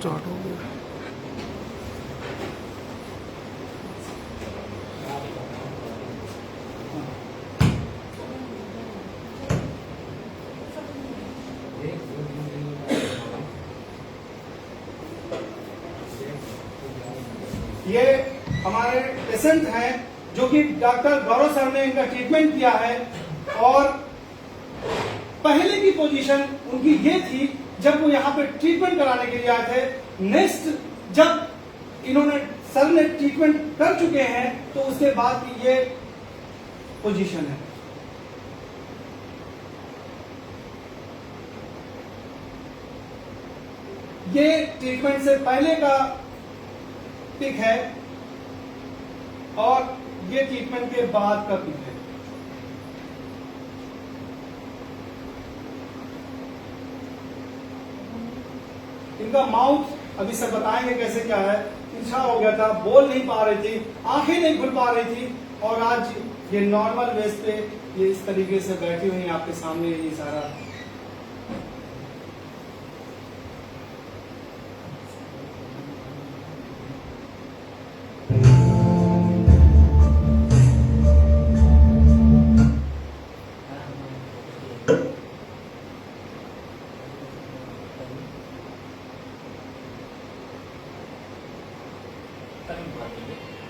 Start हो गया। ये हमारे पेशेंट हैं जो कि डॉक्टर गौरव सर ने इनका ट्रीटमेंट किया है, और पहले की पोजीशन उनकी ये थी जब वो यहाँ पे ट्रीटमेंट कराने के लिए आए थे। नेक्स्ट जब इन्होंने सर ने ट्रीटमेंट कर चुके हैं तो उसके बाद की ये पोजीशन है। ये ट्रीटमेंट से पहले का पिक है और ये ट्रीटमेंट के बाद का पिक है। इनका माउथ अभी सर बताएंगे कैसे क्या है, तिरछा हो गया था, बोल नहीं पा रही थी, आंखें नहीं खुल पा रही थी, और आज ये नॉर्मल बेस पे ये इस तरीके से बैठी हुई आपके सामने ये सारा।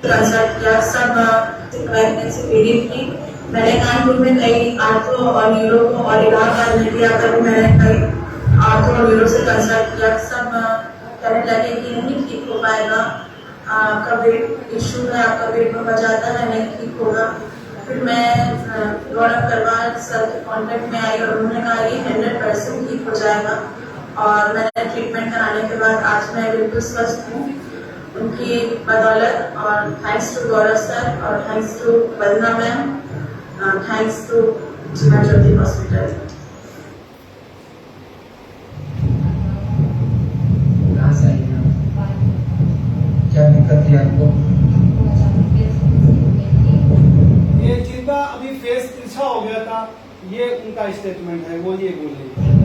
कंसल्ट किया, सब प्रेगनेंसी पीड़ित थी। मैंने कानपुर में कई आर्थो और न्यूरो को और इलाहाबाद में भी आकर मैंने कई आर्थो और न्यूरो से कंसल्ट किया। सब कहने लगे कि नहीं ठीक हो पाएगा, आपका वेट इश्यू है, आपका वेट बढ़ जाता है, नहीं ठीक होगा। फिर मैं गौरव करवाल सर के कॉन्टेक्ट में आई और उन्होंने कहा ये 100% ठीक हो जाएगा, और मैंने ट्रीटमेंट कराने के बाद आज मैं बिल्कुल स्वस्थ हूँ उनकी बदौलत। और थैंक्स टू गौरव सर और thanks to Vandana ma'am, thanks to जिला ज्योति हॉस्पिटल। कहाँ से आई हैं आप? क्या दिक्कत थी आपको? ये जिनका अभी फेस तिरछा हो गया था, ये उनका स्टेटमेंट है, वो ये बोल रही है।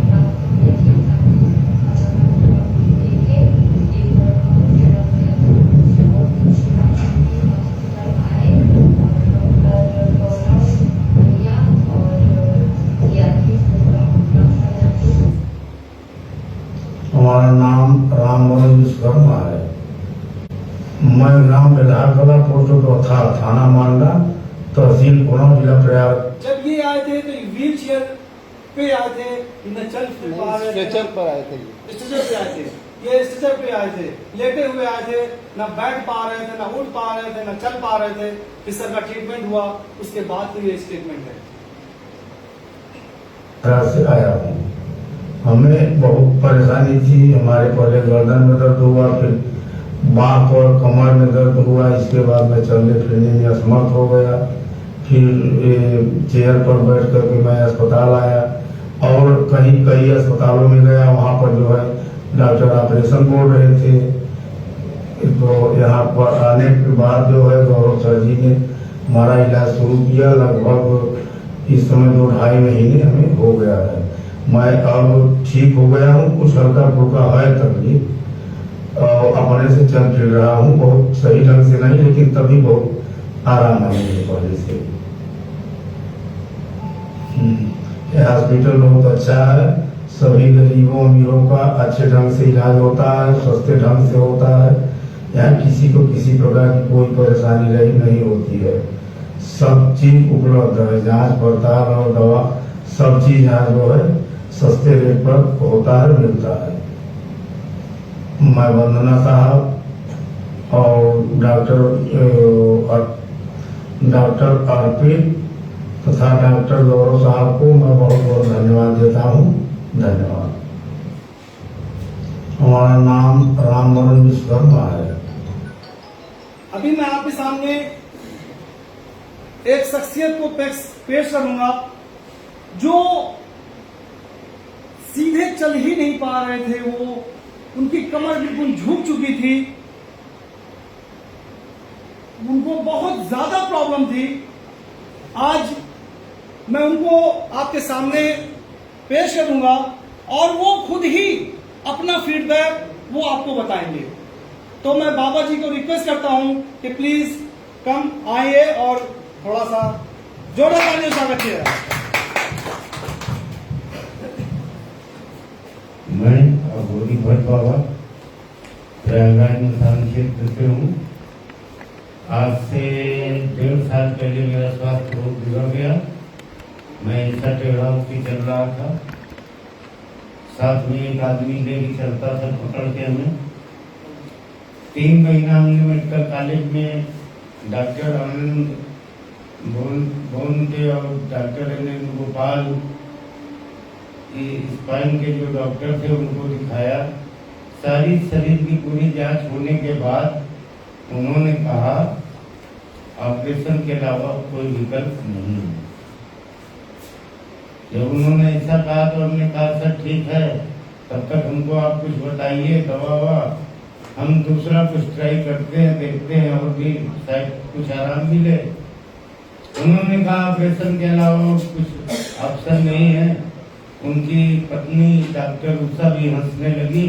हमारा नाम रामवरण विश्वकर्मा है। मैं ग्राम बेधारकला पोस्ट था, थाना मांडा, तहसील कोना, जिला प्रयाग। जब ये आए थे तो व्हील चेयर पे आए थे, न चल पा रहे थे, स्ट्रेचर पर आए थे, स्ट्रेचर पे आए थे, ये स्ट्रेचर पे आए थे, लेटे हुए आए थे, न बैठ पा रहे थे, न उठ पा रहे थे, न चल पा रहे थे। फिर सर का ट्रीटमेंट हुआ, उसके बाद तो ये स्टेटमेंट है। से आया हूँ, हमें बहुत परेशानी थी। हमारे पहले गर्दन में दर्द हुआ, फिर बांह और कमर में दर्द हुआ, इसके बाद मैं चलने फिरने में असमर्थ हो गया। फिर चेयर पर बैठ करके मैं अस्पताल आया और कई अस्पतालों में गया, वहाँ पर जो है डॉक्टर ऑपरेशन बोल रहे थे। तो यहाँ पर आने के बाद जो है गौरव सर जी ने हमारा इलाज शुरू किया। लगभग इस समय 2-2.5 महीने हमें हो गया है। मैं अब ठीक हो गया हूँ, कुछ हल्का फुल्का है तकलीफ, अपने से चल फिर रहा हूँ, बहुत सही ढंग से नहीं, लेकिन तभी बहुत आराम है मुझे पहले से। यह हॉस्पिटल बहुत अच्छा है, सभी गरीबों अमीरों का अच्छे ढंग से इलाज होता है, सस्ते ढंग से होता है। यहाँ किसी को किसी प्रकार की कोई परेशानी नहीं होती है। सब चीज उपलब्ध है, जांच पड़ताल और दवा, सब चीज यहाँ जो है सस्ते रेट पर होता है, मिलता है। मैं वंदना साहब और डॉक्टर अर्पित तथा डॉक्टर गौरव साहब को मैं बहुत बहुत धन्यवाद देता हूँ। धन्यवाद। हमारा नाम रामवरण विश्वकर्मा है। अभी मैं आपके सामने एक शख्सियत को पेश करूंगा जो सीधे चल ही नहीं पा रहे थे। वो उनकी कमर बिल्कुल झुक चुकी थी, उनको बहुत ज्यादा प्रॉब्लम थी। आज मैं उनको आपके सामने पेश करूंगा और वो खुद ही अपना फीडबैक वो आपको बताएंगे। तो मैं बाबा जी को रिक्वेस्ट करता हूं कि प्लीज कम आइए और थोड़ा सा जोरदार तालियों से रखिए। मैं अघोरी भट्ट बाबा प्रयागराज मसान क्षेत्र से हूँ। आज से 1.5 साल पहले मेरा स्वास्थ्य बहुत बिगड़ गया। मैं ऐसा टेढ़ा होकर चल रहा था, साथ में एक आदमी लेके चलता था पकड़ के हमें। 3 महीना हमने मेडिकल कॉलेज में डॉक्टर आनंद बोन के और डॉक्टर गोपाल स्पाइन के जो डॉक्टर थे उनको दिखाया। सारी शरीर की पूरी जांच होने के बाद उन्होंने कहा ऑपरेशन के अलावा कोई विकल्प नहीं है। जब उन्होंने ऐसा कहा तो हमने कहा सर ठीक है, तब तक हमको आप कुछ बताइए दवा ववा, हम दूसरा कुछ ट्राई करते हैं, देखते हैं और भी शायद कुछ आराम मिले। उन्होंने कहा ऑपरेशन के अलावा कुछ ऑप्शन नहीं है। उनकी पत्नी डॉक्टर उषा भी हंसने लगी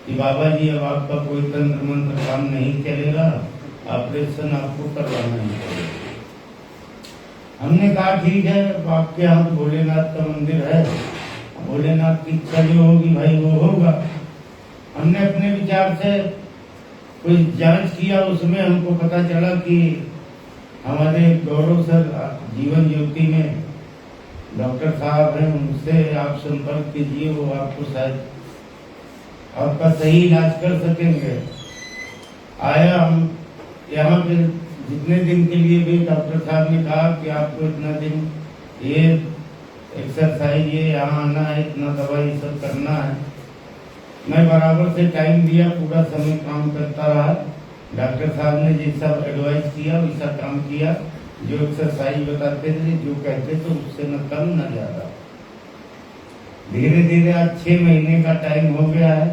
कि बाबा जी अब आपका कोई तंत्र मंत्र काम नहीं चलेगा, ऑपरेशन आपको करवाना ही पड़ेगा। हमने कहा ठीक है, आपके यहाँ तो भोलेनाथ का मंदिर है, भोलेनाथ की इच्छा जो होगी भाई वो होगा। हमने अपने विचार से कोई जांच किया, उसमें हमको पता चला कि हमारे गौरव सर जीवन ज्योति में डॉक्टर साहब हैं, उनसे आप संपर्क कीजिए, वो आपको शायद आपका सही इलाज कर सकेंगे। आया हम यहाँ पे जितने दिन के लिए भी डॉक्टर साहब ने कहा कि आपको इतना दिन ये एक्सरसाइज, ये यहाँ आना है, इतना दवाई सब करना है। मैं बराबर से टाइम दिया, पूरा समय काम करता रहा। डॉक्टर साहब ने जैसा एडवाइस किया वैसा काम किया। जो एक्सरसाइज बताते थे, जो कहते थे, उससे न कम न ज्यादा। धीरे धीरे आज 6 महीने का टाइम हो गया है।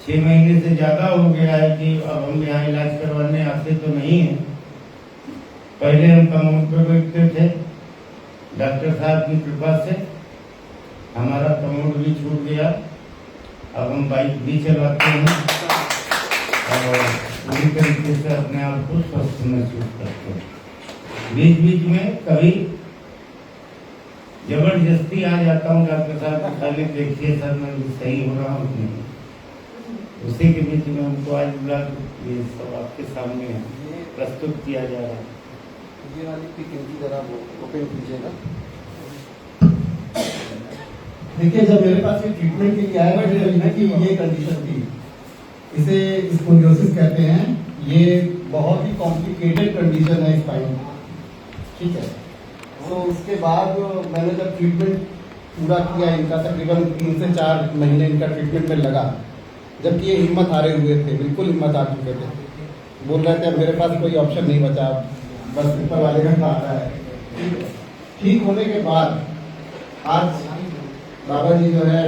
6 महीने से ज्यादा हो गया है कि अब हम यहाँ इलाज करवाने आते तो नहीं है। पहले हम कमोड पे बैठते थे, डॉक्टर साहब की कृपा से हमारा कमोड भी छूट गया। अब हम बाइक भी चलाते हैं और पूरी तरीके से अपने आप को स्वस्थ महसूस करते हैं। बीच बीच में कभी जबरदस्ती आ जाता हूँ डॉक्टर साहब को, पहले देखिए सर मैं सही हो रहा हूँ नहीं। उसी के बीच में हमको आज बुला ये सब आपके सामने है, प्रस्तुत किया जा रहा है। ये वाली पिक जरा वो ओपन कीजिएगा। देखिए, जब मेरे पास ये ट्रीटमेंट के लिए आया कि ये कंडीशन थी, इसे स्पोंडिलोसिस कहते हैं। ये बहुत ही कॉम्प्लिकेटेड कंडीशन है स्पाइन, ठीक है। तो उसके बाद मैंने जब ट्रीटमेंट पूरा किया, इनका तकरीबन 3 से 4 महीने इनका ट्रीटमेंट में लगा, जबकि ये हिम्मत हारे हुए थे, बिल्कुल हिम्मत हार चुके थे। बोल रहे थे अब मेरे पास कोई ऑप्शन नहीं बचा, बस ऊपर वाले का सहारा है। ठीक होने के बाद आज बाबा जी जो है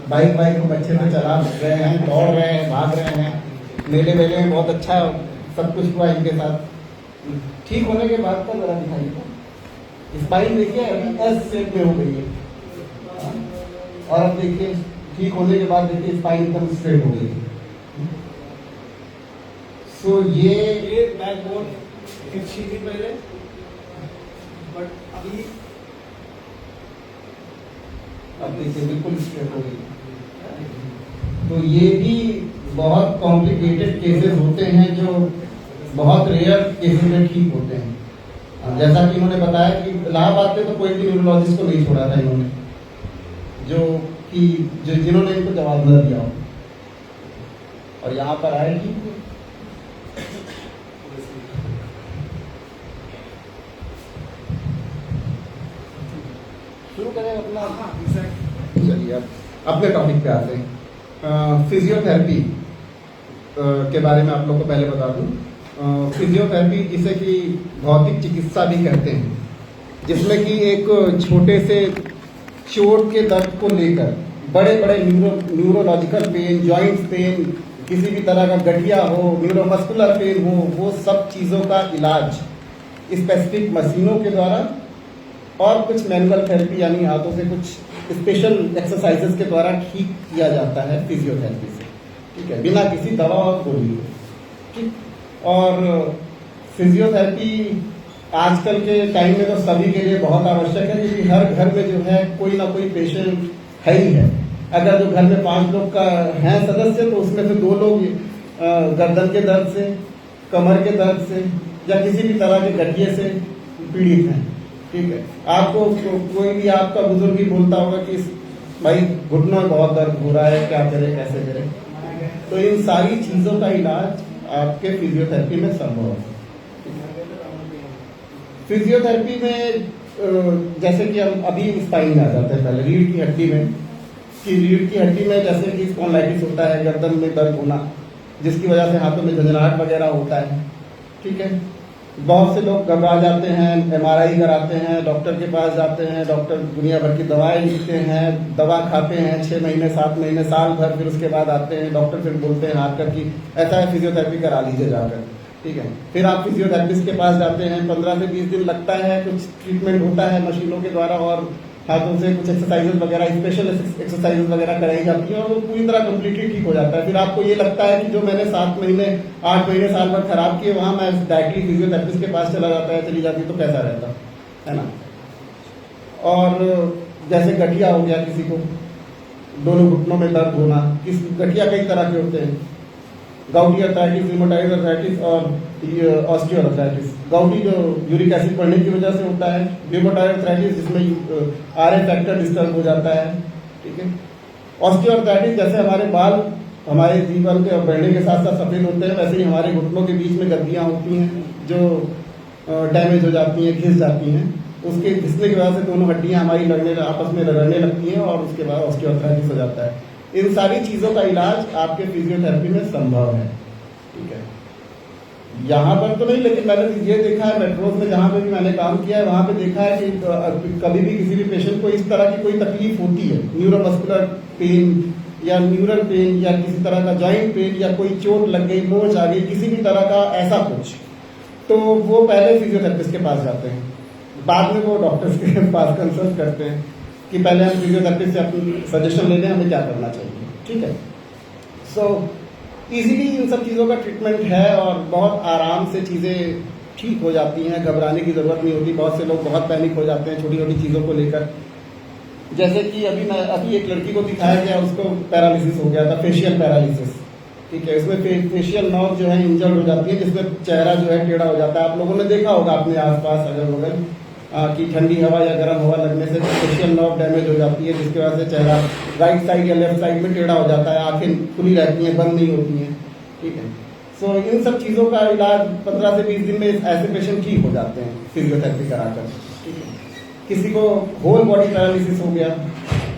बाइक को अच्छे से चला रहे हैं, दौड़ रहे हैं, भाग रहे हैं। मेले में बहुत अच्छा सब कुछ हुआ इनके साथ। ठीक होने के बाद का जरा दिखाइए, स्पाइन देखिए अभी एस शेप में हो गई है, और अब देखिए ठीक होने के बाद देखिए स्पाइन एकदम स्ट्रेट हो गई है। सो ये बैकबोन तिरछी थी पहले, बट अभी अब देखिए बिल्कुल स्ट्रेट हो गई। तो ये भी बहुत कॉम्प्लिकेटेड केसेस होते हैं जो बहुत रेयर केसेस में ठीक होते हैं। जैसा कि इन्होंने बताया कि इलाहाबाद में तो कोई भी न्यूरोलॉजिस्ट को नहीं छोड़ा था इन्होंने, जिन्होंने इनको जवाब न दिया हो, और यहाँ पर आए कि शुरू करें अपना। चलिए अब अपने टॉपिक पे आते हैं। फिजियोथेरेपी के बारे में आप लोग को पहले बता दूं। फिजियोथेरेपी जिसे कि भौतिक चिकित्सा भी कहते हैं, जिसमें कि एक छोटे से चोट के दर्द को लेकर बड़े बड़े न्यूरोलॉजिकल पेन, जॉइंट्स पेन, किसी भी तरह का गठिया हो, न्यूरोमस्कुलर पेन हो, वो सब चीज़ों का इलाज स्पेसिफिक मशीनों के द्वारा और कुछ मैनुअल थेरेपी यानी हाथों से कुछ स्पेशल एक्सरसाइजेस के द्वारा ठीक किया जाता है फिजियोथेरेपी से, ठीक है, बिना किसी दवा और गोली के, ठीक। और फिजियोथेरेपी आजकल के टाइम में तो सभी के लिए बहुत आवश्यक है, क्योंकि हर घर में जो है कोई ना कोई पेशेंट है ही है। अगर जो घर में 5 लोग का है सदस्य, तो उसमें से 2 लोग गर्दन के दर्द से, कमर के दर्द से या किसी भी तरह के गठिए से पीड़ित हैं, ठीक है। आपको कोई भी आपका बुजुर्ग ही बोलता होगा कि भाई घुटनों में बहुत दर्द हो रहा है, क्या करें, कैसे करें। तो इन सारी चीजों का इलाज आपके फिजियोथेरेपी में संभव है। फिजियोथेरेपी में जैसे कि हम अभी स्पाइन में आ जाते हैं, पहले रीढ़ की हड्डी में, कि रीढ़ की हड्डी में जैसे कि स्पॉन्डिलाइटिस होता है, गर्दन में दर्द होना, जिसकी वजह से हाथों में झंझनाहट वगैरह होता है, ठीक है। बहुत से लोग घबरा जाते हैं, MRI कराते हैं, डॉक्टर के पास जाते हैं, डॉक्टर दुनिया भर की दवाएं लिखते हैं, दवा खाते हैं 6 महीने 7 महीने साल भर, फिर उसके बाद आते हैं डॉक्टर, फिर बोलते हैं हाथ कर की ऐसा है फिजियोथेरेपी करा लीजिए जाकर, ठीक है। फिर आप फिजियोथेरेपिस्ट के पास जाते हैं, 15 से 20 दिन लगता है, कुछ ट्रीटमेंट होता है मशीनों के द्वारा और हाथों से कुछ एक्सरसाइजेस वगैरह, स्पेशल एक्सरसाइजेस वगैरह कराई जाती है और वो पूरी तरह कम्प्लीटली ठीक हो जाता है। फिर आपको ये लगता है कि जो मैंने 7 महीने 8 महीने साल भर खराब किए, वहां मैं डायरेक्टली फिजियोथेरेपिस्ट के पास चला जाता है, चली जाती तो कैसा रहता है ना। और जैसे गठिया हो गया, किसी को दोनों घुटनों में दर्द होना, गठिया कई तरह के होते हैं, गाउटी अर्थराइटिस, रिमोटाइड अर्थराइटिस और ऑस्टियो अर्थराइटिस। गाउटी जो यूरिक एसिड बढ़ने की वजह से होता है, रिमोटाइड अर्थराइटिस जिसमें RA फैक्टर डिस्टर्ब हो जाता है, ठीक है। ऑस्टियो अर्थराइटिस जैसे हमारे बाल हमारे जीवन के बढ़ने के साथ साथ सफेद होते हैं, वैसे ही हमारे घुटनों के बीच में गद्दियां होती हैं जो डैमेज हो जाती हैं, घिस जाती हैं। उसके घिसने की वजह से दोनों हड्डियां हमारी आपस में रगड़ने लगती हैं और उसके बाद ऑस्टियो अर्थराइटिस हो जाता है। इन सारी चीजों का इलाज आपके फिजियोथेरेपी में संभव है, ठीक है। यहाँ पर तो नहीं, लेकिन मैंने ये देखा है मेट्रोज में जहाँ पे भी मैंने काम किया है, वहाँ पे देखा है कि कभी भी किसी भी पेशेंट को इस तरह की कोई तकलीफ होती है, न्यूरोमस्कुलर पेन या न्यूरल पेन या किसी तरह का जॉइंट पेन या कोई चोट लग गई, मोच आ गई, किसी भी तरह का ऐसा कुछ, तो वो पहले फिजियोथेरेपिस्ट के पास जाते हैं, बाद में वो डॉक्टर्स के पास कंसल्ट करते हैं कि पहले हम फिजियोथेरेपिस्ट से अपनी सजेशन ले लें हमें क्या करना चाहिए, ठीक है। सो इजीली इन सब चीज़ों का ट्रीटमेंट है और बहुत आराम से चीज़ें ठीक हो जाती हैं, घबराने की ज़रूरत नहीं होती। बहुत से लोग बहुत पैनिक हो जाते हैं छोटी छोटी चीज़ों को लेकर। जैसे कि अभी एक लड़की को दिखाया गया, उसको पैरालिसिस हो गया था, फेशियल पैरालिसिस, ठीक है। इसमें फेशियल नर्व जो है इंजर्ड हो जाती है, जिसमें चेहरा जो है टेढ़ा हो जाता है। आप लोगों ने देखा होगा अपने आसपास अगल बगल कि ठंडी हवा या गर्म हवा लगने से फेशियल नर्व डैमेज हो जाती है, जिसकी वजह से चेहरा राइट साइड या लेफ्ट साइड में टेढ़ा हो जाता है, आंखें खुली रहती हैं, बंद नहीं होती हैं, ठीक है। सो इन सब चीज़ों का इलाज 15 से 20 दिन में ऐसे पेशेंट ठीक हो जाते हैं फिजियोथेरेपी कराकर, ठीक है। किसी को होल बॉडी पैरालिसिस हो गया,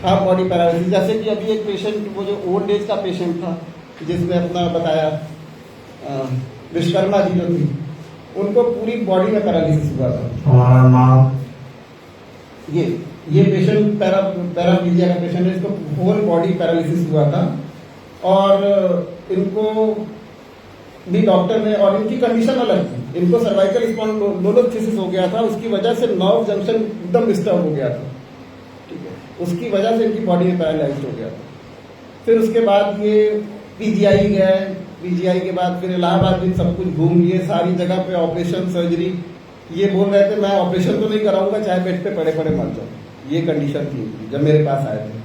हाफ बॉडी पैरालिसिस, जैसे कि अभी एक पेशेंट, वो जो ओल्ड एज का पेशेंट था जिसने अपना बताया विश्वकर्मा जी जो थी, उनको पूरी बॉडी में पैरालिसिस हुआ था। हमारा नाम ये पेशेंट पैराप्लीजिया का पेशेंट है, इसको होल बॉडी पैरालिसिस हुआ था और इनको भी डॉक्टर ने, और इनकी कंडीशन अलग थी, इनको सर्वाइकल स्पॉन्डिलोलिसिस हो गया था, उसकी वजह से नर्व जंक्शन एकदम डिस्टर्ब हो गया था, ठीक है। उसकी वजह से इनकी बॉडी में पैरालाइज्ड हो गया था। फिर उसके बाद ये PGI गए, PGI के बाद फिर इलाहाबाद भी सब कुछ घूम लिए, सारी जगह पे ऑपरेशन सर्जरी। ये बोल रहे थे मैं ऑपरेशन तो नहीं कराऊंगा, चाहे बेड पे पड़े पड़े मर जाऊं। ये कंडीशन थी जब मेरे पास आए थे।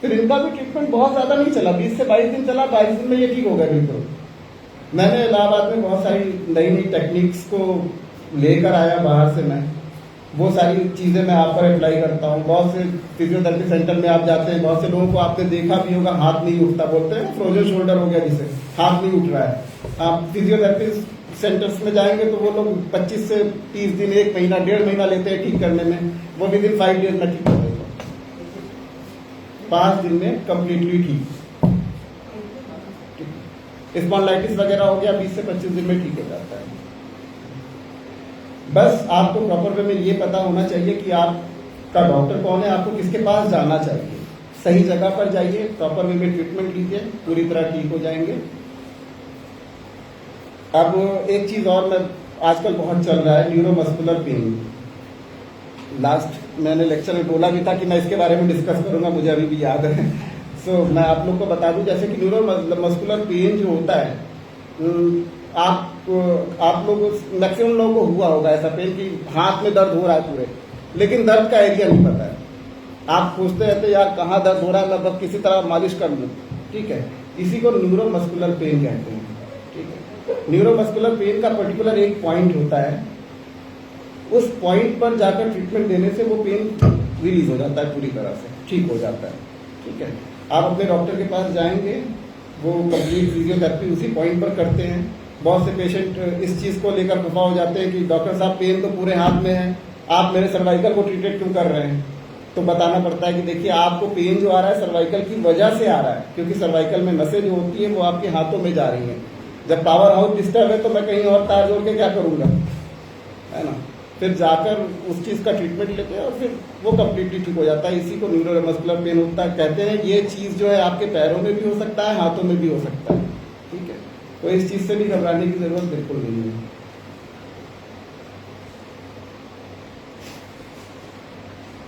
फिर इनका भी ट्रीटमेंट बहुत ज्यादा नहीं चला, 20 से 22 दिन चला, 22 दिन में ये ठीक हो गया बिल्कुल। मैंने इलाहाबाद में बहुत सारी नई नई टेक्निक्स को लेकर आया बाहर से, मैं वो सारी चीज़ें मैं आप पर अप्लाई करता हूँ। बहुत से फिजियोथेरेपी सेंटर में आप जाते हैं, बहुत से लोगों को आपने देखा भी होगा, हाथ नहीं उठता, बोलते हैं फ्रोजन शोल्डर हो गया जिसे, हाथ नहीं उठ रहा है। आप फिजियोथेरेपी सेंटर्स में जाएंगे तो वो लोग 25 से 30 दिन, 1 महीना, 1.5 महीना लेते हैं ठीक करने में, वो विदिन 5 डेज में ठीक कर देते हैं, 5 दिन में कम्प्लीटली ठीक। स्पॉन्डिलाइटिस वगैरह हो गया 20 से 25 दिन में ठीक हो जाता है। बस आपको प्रॉपर वे में ये पता होना चाहिए कि आपका डॉक्टर कौन है, आपको किसके पास जाना चाहिए। सही जगह पर जाइए, प्रॉपर वे में ट्रीटमेंट लीजिए, पूरी तरह ठीक हो जाएंगे। अब एक चीज और मैं आजकल बहुत चल रहा है, न्यूरोमस्कुलर पेन। लास्ट मैंने लेक्चर में बोला भी था कि मैं इसके बारे में डिस्कस करूंगा, मुझे अभी भी याद है। सो मैं आप लोग को बता दूं, जैसे कि न्यूरो मस्कुलर पेन जो होता है, आप लोग मैक्सिमम लोगों को हुआ होगा ऐसा पेन कि हाथ में दर्द हो रहा है पूरे, लेकिन दर्द का एरिया नहीं पता है। आप पूछते रहते यार कहाँ दर्द हो रहा है, मैं बस किसी तरह मालिश कर लूँ, ठीक है। इसी को न्यूरो मस्कुलर पेन कहते हैं, ठीक है। न्यूरो मस्कुलर पेन का पर्टिकुलर एक पॉइंट होता है, उस पॉइंट पर जाकर ट्रीटमेंट देने से वो पेन रिलीज हो जाता है, पूरी तरह से ठीक हो जाता है, ठीक है। आप अपने डॉक्टर के पास जाएंगे, वो कंप्लीट फिजियोथेरेपी उसी पॉइंट पर करते हैं। बहुत से पेशेंट इस चीज़ को लेकर खफा हो जाते हैं कि डॉक्टर साहब पेन तो पूरे हाथ में है, आप मेरे सर्वाइकल को ट्रीटेड क्यों कर रहे हैं। तो बताना पड़ता है कि देखिए आपको पेन जो आ रहा है सर्वाइकल की वजह से आ रहा है, क्योंकि सर्वाइकल में नसें जो होती हैं वो आपके हाथों में जा रही हैं। जब पावर हाउस डिस्टर्ब है तो मैं कहीं और तार जोड़ के क्या करूँगा, है ना। फिर जाकर उस चीज़ का ट्रीटमेंट लेते हैं और फिर वो कम्प्लीटली ठीक हो जाता है। इसी को न्यूरो मस्कुलर पेन होता है कहते हैं। ये चीज़ जो है आपके पैरों में भी हो सकता है, हाथों में भी हो सकता है, ठीक है। तो इस चीज़ से भी घबराने की जरूरत बिल्कुल नहीं है।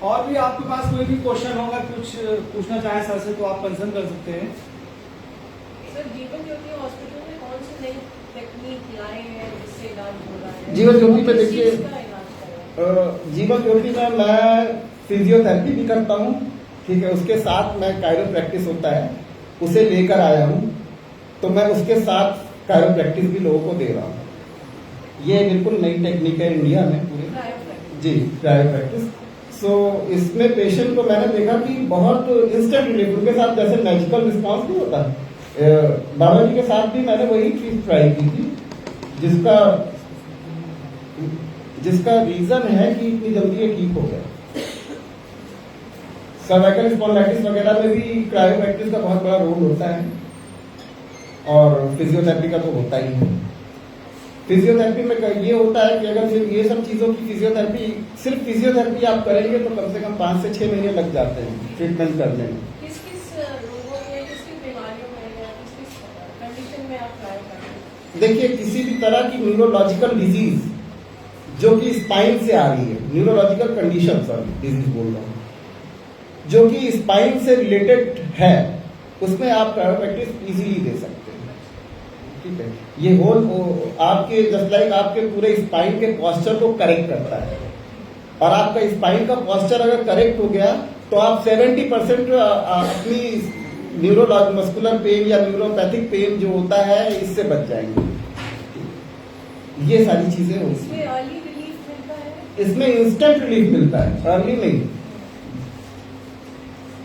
और भी आपके पास कोई भी क्वेश्चन होगा, कुछ पूछना चाहें सर से, तो आप कंसर्न कर सकते हैं। सर, जीवन ज्योति हॉस्पिटल में कौन सी नई टेक्निक लाए हैं जिससे इलाज हो रहा है? जीवन ज्योति में किस देखिए, चीज़ का इलाज कर रहे हैं? जीवन ज्योति में मैं फिजियोथेरेपी भी करता हूँ, ठीक है। उसके साथ मैं कायरो प्रैक्टिस होता है उसे लेकर आया हूँ, तो मैं उसके साथ कायरो प्रैक्टिस भी लोगों को दे रहा हूँ। ये बिल्कुल नई टेक्निक है इंडिया में पूरे, जी, कायरो प्रैक्टिस। सो इसमें पेशेंट को मैंने देखा कि बहुत इंस्टेंट रिलीफ, उनके साथ जैसे मैजिकल रिस्पॉन्स नहीं होता। बाबा जी के साथ भी मैंने वही चीज ट्राई की थी, जिसका रीजन है कि इतनी जल्दी ये ठीक हो गया। सर्वाइकल स्पॉन्डिलाइटिस वगैरह में भी क्रायो प्रैक्टिस का बहुत बड़ा रोल होता है, और फिजियोथेरेपी का तो होता ही है। फिजियोथेरेपी में ये होता है कि अगर सिर्फ ये सब चीज़ों की फिजियोथेरेपी, सिर्फ फिजियोथेरेपी आप करेंगे तो कम से कम 5 से 6 महीने लग जाते हैं ट्रीटमेंट करने में। किस किस रोगों में, किस किस बीमारियों में या किस किस कंडीशन में आप ट्राई करते हैं? देखिए, किसी भी तरह की न्यूरोलॉजिकल डिजीज जो कि स्पाइन से आ रही है, न्यूरोलॉजिकल कंडीशन, सॉरी डिजीज बोल रहा हूँ, जो कि स्पाइन से रिलेटेड है, उसमें आप प्रैक्टिस इजीली दे सकते हैं, ठीक है। ये होल आपके जस्ट लाइक आपके पूरे स्पाइन के पोस्चर को करेक्ट करता है, और आपका स्पाइन का पोस्चर अगर करेक्ट हो गया तो आप 70% अपनी न्यूरोमस्कुलर पेन या न्यूरोपैथिक पेन जो होता है इससे बच जाएंगे। ये सारी चीजें होती इसमें हैं। अर्ली रिलीफ मिलता है? इसमें इंस्टेंट रिलीफ मिलता है, अर्ली नहीं।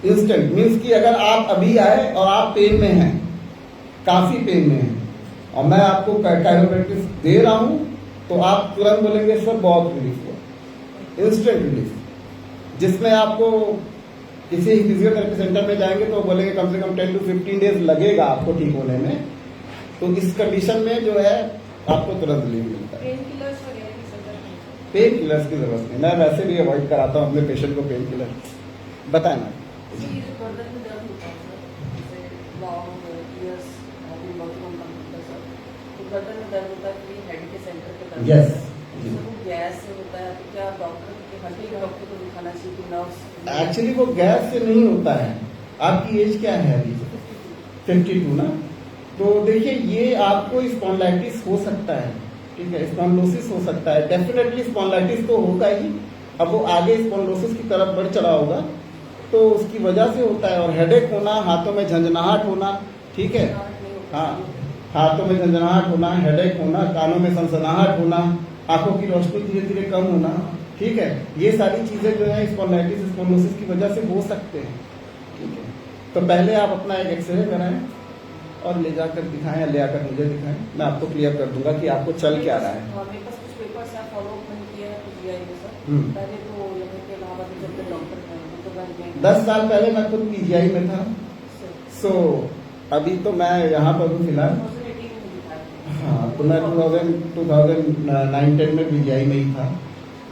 इंस्टेंट मीन्स कि अगर आप अभी आए और आप पेन में हैं, काफी पेन में हैं, और मैं आपको कायरोप्रैक्टिस दे रहा हूं, तो आप तुरंत बोलेंगे सर बहुत रिलीफ हुआ, इंस्टेंट रिलीफ। जिसमें आपको किसी फिजियोथेरेपी सेंटर में जाएंगे तो बोलेंगे कम से कम 10 to 15 डेज लगेगा आपको ठीक होने में। तो इस कंडीशन में जो है आपको तुरंत रिलीफ मिलता है। पेन किलर्स वगैरह की जरूरत नहीं? पेन किलर्स की जरूरत नहीं, मैं वैसे भी अवॉइड कराता हूँ अपने पेशेंट को पेन किलर। बताए ना, जी, जो गर्दन में दर्द होता है सर, जैसे लॉन्ग ईयर्स अभी वर्किंग ऑन कंप्यूटर सर, तो गर्दन में दर्द होता है कि हेड के सेंटर पे दर्द Yes. होता है। तो वो गैस से होता है, तो क्या डॉक्टर के हड्डी के डॉक्टर को दिखाना चाहिए कि नर्व्स? एक्चुअली वो गैस से नहीं होता है। आपकी एज क्या है अभी? 52 ना। तो देखिए, ये आपको स्पॉन्डिलाइटिस हो सकता है, ठीक है, स्पॉन्डिलोसिस हो सकता है, डेफिनेटली स्पॉन्डिलाइटिस तो होगा ही। अब वो आगे स्पॉन्डिलोसिस की तरफ बढ़ चढ़ा होगा तो उसकी वजह से होता है। और हेडेक होना, हाथों में झंझनाहट होना, ठीक है, हाँ, हाथों में झंझनाहट होना, हेडेक होना, कानों में सनसनाहट होना, आंखों की रोशनी धीरे धीरे कम होना, ठीक है, ये सारी चीजें जो है स्पॉन्डिलाइटिस स्पॉन्डिलोसिस की वजह से हो सकते हैं, ठीक है। तो पहले आप अपना एक एक्सरे कराएं और ले जाकर दिखाएं, या ले आकर मुझे दिखाएं, मैं आपको क्लियर कर दूंगा कि आपको चल क्या रहा है। मेरे पास कुछ पेपर्स हैं, फॉलो अप नहीं किया है कुछ दिया है सर। पहले तो यहाँ के इलाहाबाद में जब डॉक्टर हैं तो 10 साल पहले मैं खुद पीजीआई में था। सो अभी तो मैं यहाँ पर हूँ फिलहाल। हाँ, तो मैं 2009-10 में पीजीआई में ही था,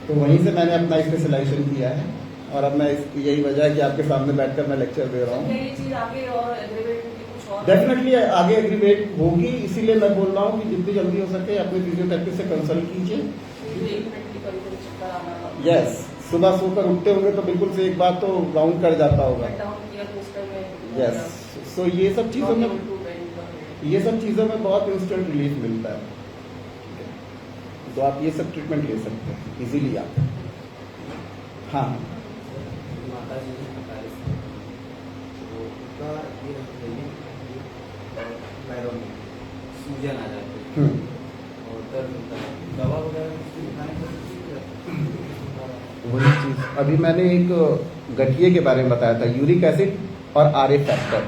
तो वहीं से मैंने अपना स्पेशलाइजेशन किया है। और अब मैं यही वजह है कि आपके सामने बैठकर मैं लेक्चर दे रहा हूँ। ये चीज आगे और एग्रीवेट होगी कुछ और? डेफिनेटली आगे एग्रीवेट होगी, इसीलिए मैं बोल रहा हूँ कि जितनी जल्दी हो सके अपने फिजियोथेरेपिस्ट से कंसल्ट कीजिए। एक मिनट की कभी कभी चक्कर आना। यस, सुबह सोकर उठते होंगे तो बिल्कुल से एक बार तो राउंड कर जाता होगा। कट डाउन किया तो उस टाइम में यस, सो ये सब चीज़ों में बहुत इंस्टेंट रिलीफ मिलता है। ठीक है, तो आप ये सब ट्रीटमेंट ले सकते हैं इजीली आप। हाँ, माता जी ने बता रही थी, तो उनका ये पैरों में सूजन आ जाती है और दर्द होता है, दवा वगैरह उसकी दिखाने पर वही चीज़ अभी मैंने एक गठिए के बारे में बताया था, यूरिक एसिड और आरए फैक्टर।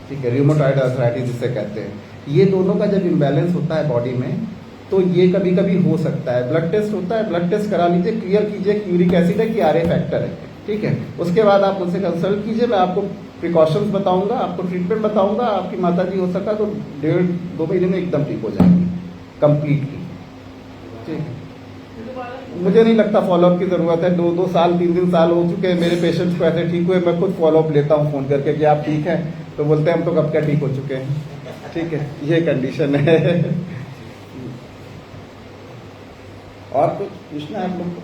ठीक है, रियोमेटॉइड आर्थराइटिस जिसे कहते हैं, ये दोनों का जब इम्बैलेंस होता है बॉडी में तो ये कभी कभी हो सकता है। ब्लड टेस्ट होता है, ब्लड टेस्ट करा लीजिए, क्लियर कीजिए कि यूरिक एसिड है कि आरए फैक्टर है। ठीक है, उसके बाद आप मुझसे कंसल्ट कीजिए, मैं आपको प्रिकॉशंस बताऊंगा, आपको ट्रीटमेंट बताऊंगा। आपकी माता जी हो सका तो 1.5-2 महीने में एकदम ठीक हो जाएंगी कंप्लीटली। ठीक है, मुझे नहीं लगता फॉलोअप की जरूरत है। 2 साल 3 साल हो चुके हैं मेरे पेशेंट्स को ऐसे ठीक हुए। मैं खुद फॉलोअप लेता हूँ फोन करके कि आप ठीक हैं, तो बोलते हैं हम तो कब क्या ठीक हो चुके हैं। ठीक है, ये कंडीशन है। और कुछ पूछना है आप लोग को?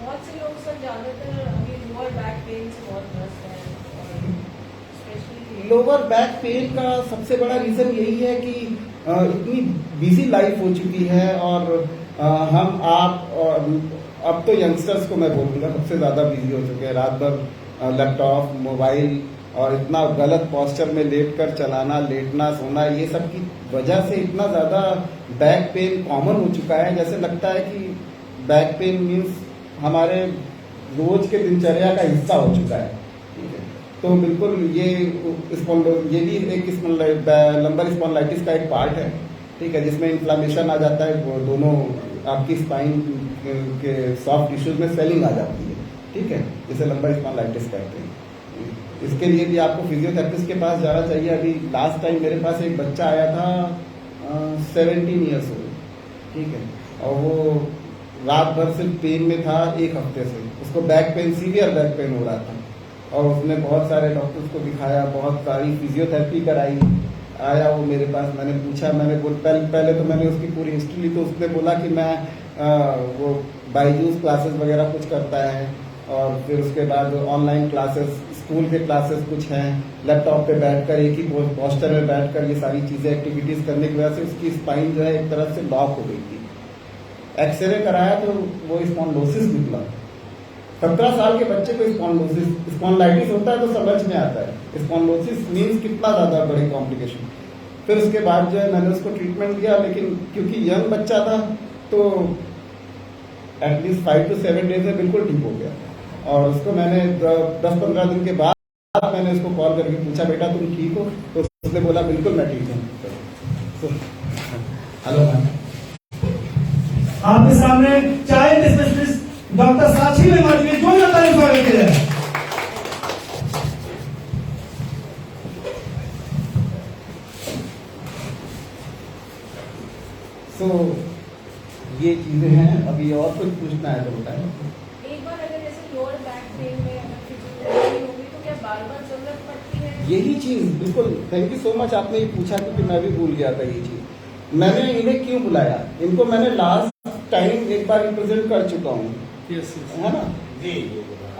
बहुत से लोग सर ज्यादातर अभी लोअर बैक पेन से बहुत ग्रस्त हैं, और स्पेशली लोअर बैक पेन का सबसे बड़ा रीजन यही है कि इतनी बिजी लाइफ हो चुकी है, और हम आप अब तो यंगस्टर्स को मैं बोलूँगा सबसे ज़्यादा बिजी हो चुके हैं। रात भर लैपटॉप, मोबाइल और इतना गलत पोस्चर में लेटकर चलाना, लेटना, सोना, ये सब की वजह से इतना ज़्यादा बैक पेन कॉमन हो चुका है। जैसे लगता है कि बैक पेन मीन्स हमारे रोज के दिनचर्या का हिस्सा हो चुका है। ठीक है, तो बिल्कुल ये भी एक लंबर स्पॉन्डिलाइटिस का एक पार्ट है। ठीक है, जिसमें इन्फ्लामेशन आ जाता है, वो दोनों आपकी स्पाइन के सॉफ्ट टिश्यूज में स्वेलिंग आ जाती है। ठीक है, जिसे लंबर स्पॉन्डिलाइटिस कहते हैं। इसके लिए भी आपको फिजियोथेरेपिस्ट के पास जाना चाहिए। अभी लास्ट टाइम मेरे पास एक बच्चा आया था 17 ईयर्स ओल्ड। ठीक है, और वो रात भर सिर्फ पेन में था 1 हफ्ते से। उसको back pain, severe back pain हो रहा था, और उसने बहुत सारे डॉक्टर्स को दिखाया, बहुत सारी फिजियोथेरेपी कराई। आया वो मेरे पास, मैंने पूछा, पहले तो मैंने उसकी पूरी हिस्ट्री ली। तो उसने बोला कि मैं वो बायजूस क्लासेस वगैरह कुछ करता है, और फिर उसके बाद ऑनलाइन क्लासेस, स्कूल के क्लासेस कुछ हैं, लैपटॉप पे बैठकर एक ही पोस्टर में बैठकर ये सारी चीज़ें एक्टिविटीज़ करने की वजह से उसकी स्पाइन जो है एक तरफ से लॉक हो गई थी। एक्सरे कराया तो वो स्पॉन्डिलोसिस निकला। 17 साल के बच्चे को स्पॉन्डिलाइटिस होता है तो समझ में आता है स्पॉन्डिलोसिस मीन्स कितना ज़्यादा बड़ी कॉम्प्लिकेशन। फिर उसके बाद जो है मैंने उसको ट्रीटमेंट दिया, लेकिन क्योंकि यंग बच्चा था तो एटलीस्ट 5 to 7 डेज में बिल्कुल ठीक हो गया। और उसको मैंने 10-15 दिन के बाद मैंने उसको कॉल करके पूछा, बेटा तुम ठीक हो? तो उसने बोला बिल्कुल मैं ठीक हूँ। हेलो मैम, आपके सामने चाइल्ड स्पेशलिस्ट डॉक्टर साक्षी मेवाती ने जो स्वागत किया है। सो ये चीजें हैं। अभी और कुछ पूछना है तो बताएं। एक बार अगर जैसे लोअर बैक पेन में अगर फिजियोथेरेपी होगी तो क्या बार-बार जरूरत पड़ती है? यही चीज बिल्कुल, थैंक यू सो मच, आपने ये पूछा क्योंकि मैं भी भूल गया था ये चीज। मैंने इन्हें क्यों बुलाया, इनको मैंने लास्ट टाइम एक बार रिप्रेजेंट कर चुका हूँ, है ना जी।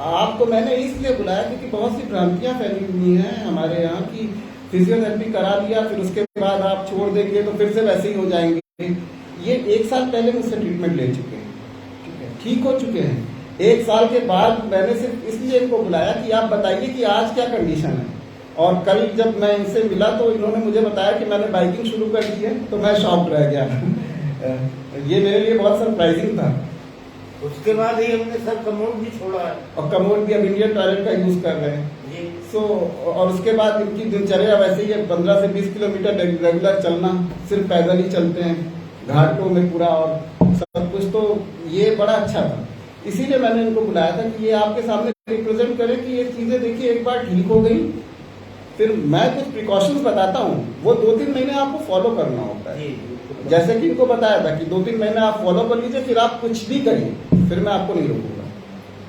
आपको मैंने इसलिए बुलाया क्योंकि बहुत सी भ्रांतियां फैली हुई हैं हमारे यहाँ की फिजियोथेरेपी करा लिया फिर उसके बाद आप छोड़ देंगे तो फिर से वैसे ही हो जाएंगे। ये 1 साल पहले मुझसे ट्रीटमेंट ले चुके हैं, ठीक है, ठीक हो चुके हैं। 1 साल के बाद मैंने सिर्फ इसलिए इनको बुलाया कि आप बताइए कि आज क्या कंडीशन है। और कल जब मैं इनसे मिला तो इन्होंने मुझे बताया कि मैंने बाइकिंग शुरू कर दी है, तो मैं शॉक्ड रह गया। ये मेरे लिए बहुत सरप्राइजिंग था। उसके बाद ही हमने सर कमोड भी छोड़ा है, और कमोड भी अब इंडियन टॉयलेट का यूज कर रहे हैं। सो और उसके बाद इनकी दिनचर्या वैसे ही है, 15 से 20 किलोमीटर रेगुलर चलना, सिर्फ पैदल ही चलते हैं घाटों में पूरा और सब कुछ। तो ये बड़ा अच्छा था, इसीलिए मैंने इनको बुलाया था कि ये आपके सामने रिप्रेजेंट करें कि ये चीजें देखिए एक बार ठीक हो गई, फिर मैं कुछ प्रिकॉशंस बताता हूँ, वो 2-3 महीने आपको फॉलो करना होता है। जैसे कि इनको बताया था कि 2-3 महीने आप फॉलो कर लीजिए, फिर आप कुछ भी करिए, फिर मैं आपको नहीं रोकूंगा।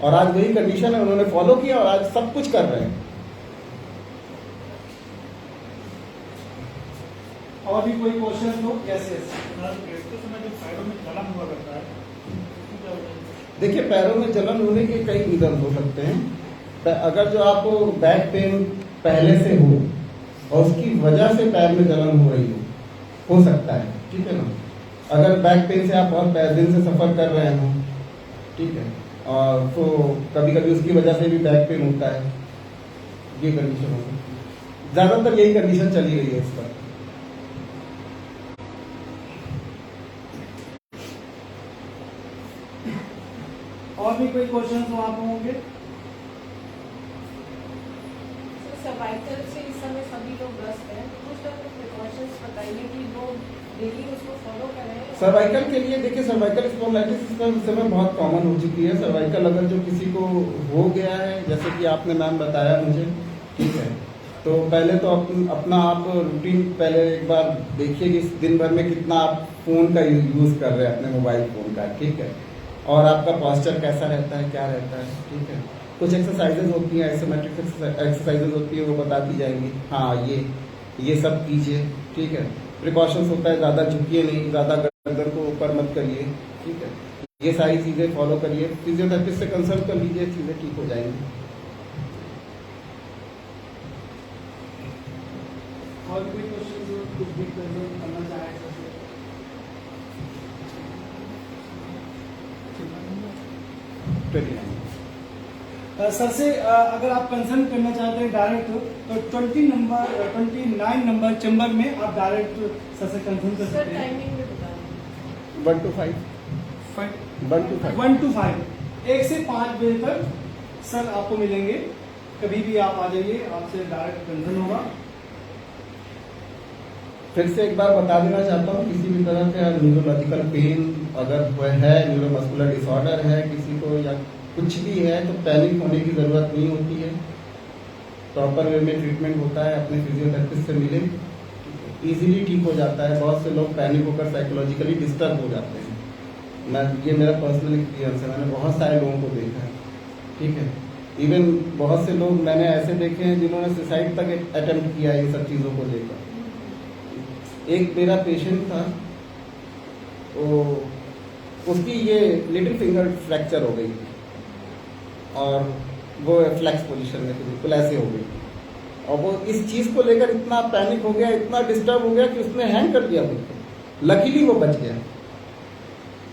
और आज वही कंडीशन है, उन्होंने फॉलो किया और आज सब कुछ कर रहे हैं। और भी कोई क्वेश्चन हो? यस। समय जब साइडों में जलन हुआ करता है देखिए, पैरों में जलन होने के कई रीजन हो सकते हैं। अगर जो आपको बैक पेन पहले से हो और उसकी वजह से पैर में जलन हो रही हो सकता है, ठीक है ना। अगर बैक पेन से आप बहुत दिन से सफ़र कर रहे हो, ठीक है, और तो कभी कभी उसकी वजह से भी बैक पेन होता है, ये कंडीशन होगी। ज़्यादातर यही कंडीशन चली रही है इस पर। और भी कोई क्वेश्चन हो आप लोगों के? सर्वाइकल से इस समय सभी लोग ग्रस्त हैं, तो कुछ प्रिकॉशंस बताइए कि वो डेली उसको फॉलो करें। सर्वाइकल के लिए देखिए, सर्वाइकल स्पॉन्डिलाइटिस इस समय बहुत कॉमन हो चुकी है। सर्वाइकल अगर जो किसी को हो गया है, जैसे कि आपने मैम बताया मुझे, ठीक है, तो पहले तो अपना आप रूटीन पहले एक बार देखिए कि दिन भर में कितना आप फ़ोन का यूज़ कर रहे हैं, अपने मोबाइल फ़ोन का, ठीक है, और आपका पॉस्चर कैसा रहता है, क्या रहता है, ठीक है। कुछ एक्सरसाइजेज होती हैं, आइसोमेट्रिक एक्सरसाइजेज होती है, वो बताती जाएंगी, हाँ ये सब कीजिए, ठीक है। प्रिकॉशंस होता है, ज़्यादा झुकिए नहीं, ज़्यादा गर्दन को ऊपर मत करिए, ठीक है। ये सारी चीज़ें फॉलो करिए, फिजियोथेरेपिस्ट से कंसल्ट कर लीजिए, चीज़ें ठीक हो जाएंगी। और कोई क्वेश्चन कुछ भी करना चाहे सर से अगर आप कंसल्ट करना चाहते हैं डायरेक्ट, तो 29 नंबर चैम्बर में आप डायरेक्ट सर से कंसल्ट कर सकते हैं। टाइमिंग में बताएं। 1 to 5 1 to 5 1 से 5 बजे तक सर आपको मिलेंगे। कभी भी आप आ जाइए, आपसे डायरेक्ट कंसल्ट होगा। फिर से एक बार बता देना चाहता हूँ, किसी भी तरह का न्यूरोलॉजिकल पेन अगर है, न्यूरोमस्कुलर डिसऑर्डर है किसी को, या कुछ भी है, तो पैनिक होने की ज़रूरत नहीं होती है। प्रॉपर वे में ट्रीटमेंट होता है, अपने फिजियोथेरेपिस्ट से मिले, इजीली ठीक हो जाता है। बहुत से लोग पैनिक होकर साइकोलॉजिकली डिस्टर्ब हो जाते हैं। ये मेरा पर्सनल एक्सपीरियंस है, मैंने बहुत सारे लोगों को देखा है, ठीक है। इवन बहुत से लोग मैंने ऐसे देखे हैं जिन्होंने सुसाइड तक अटेम्प्ट किया है इन सब चीज़ों को लेकर। एक मेरा पेशेंट था, उसकी ये लिटिल फिंगर फ्रैक्चर हो गई और वो फ्लैक्स पोजीशन में बिल्कुल ऐसे हो गई, और वो इस चीज़ को लेकर इतना पैनिक हो गया, इतना डिस्टर्ब हो गया कि उसने हैंग कर दिया बिल्कुल। लकीली वो बच गया।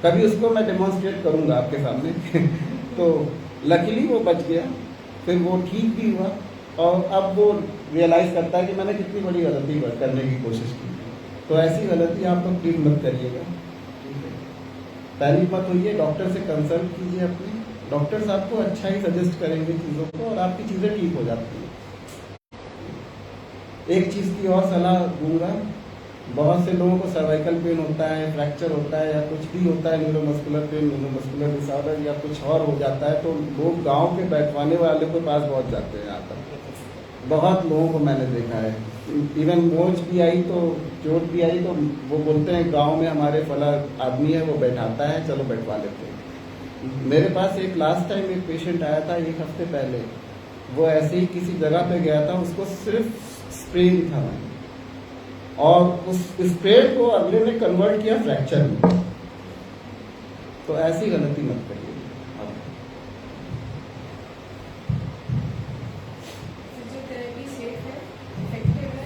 कभी उसको मैं डेमोन्स्ट्रेट करूंगा आपके सामने तो लकीली वो बच गया, फिर वो ठीक भी हुआ, और अब वो रियलाइज़ करता है कि मैंने कितनी बड़ी गलती करने की कोशिश की। तो ऐसी गलती आप लोग प्लीज मत करिएगा, ठीक है। पैनिक मत होइए, डॉक्टर से कंसल्ट कीजिए अपने। डॉक्टर्स आपको अच्छा ही सजेस्ट करेंगे चीज़ों को, और आपकी चीज़ें ठीक हो जाती हैं। एक चीज़ की और सलाह दूंगा, बहुत से लोगों को सर्वाइकल पेन होता है, फ्रैक्चर होता है, या कुछ भी होता है, न्यूरोमस्कुलर पेन, न्यूरोमस्कुलर डिसऑर्डर या कुछ और हो जाता है, तो लोग गाँव के बैठवाने वाले के पास पहुँच जाते हैं। यहाँ पर बहुत लोगों को मैंने देखा है, इवन मोच भी आई तो चोट भी आई तो वो बोलते हैं गांव में हमारे फला आदमी है, वो बैठाता है, चलो बैठवा लेते हैं। मेरे पास एक लास्ट टाइम एक पेशेंट आया था 1 हफ्ते पहले, वो ऐसे ही किसी जगह पे गया था, उसको सिर्फ स्प्रेन था मैंने, और उस स्प्रेन को अगले ने कन्वर्ट किया फ्रैक्चर में। तो ऐसी गलती मत करिए।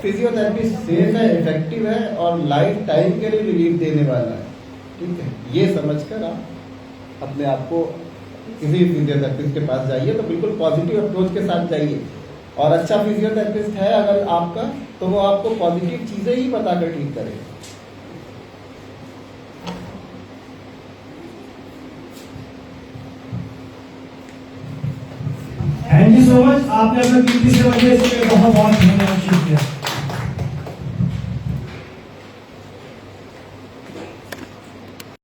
फिजियोथेरेपी सेफ है, इफेक्टिव है, और लाइफ टाइम के लिए रिलीफ देने वाला है, ठीक है। ये समझकर आप अपने आप को किसी फिजियोथेरेपिस्ट के पास जाइए, तो बिल्कुल पॉजिटिव अप्रोच के साथ जाइए। और अच्छा फिजियोथेरेपिस्ट है अगर आपका, तो वो आपको पॉजिटिव चीज़ें ही बताकर ठीक करेगा। थैंक यू सो मच, आपने अपना कीमती सेवा दिया, इसके लिए बहुत बहुत धन्यवाद, शुक्रिया।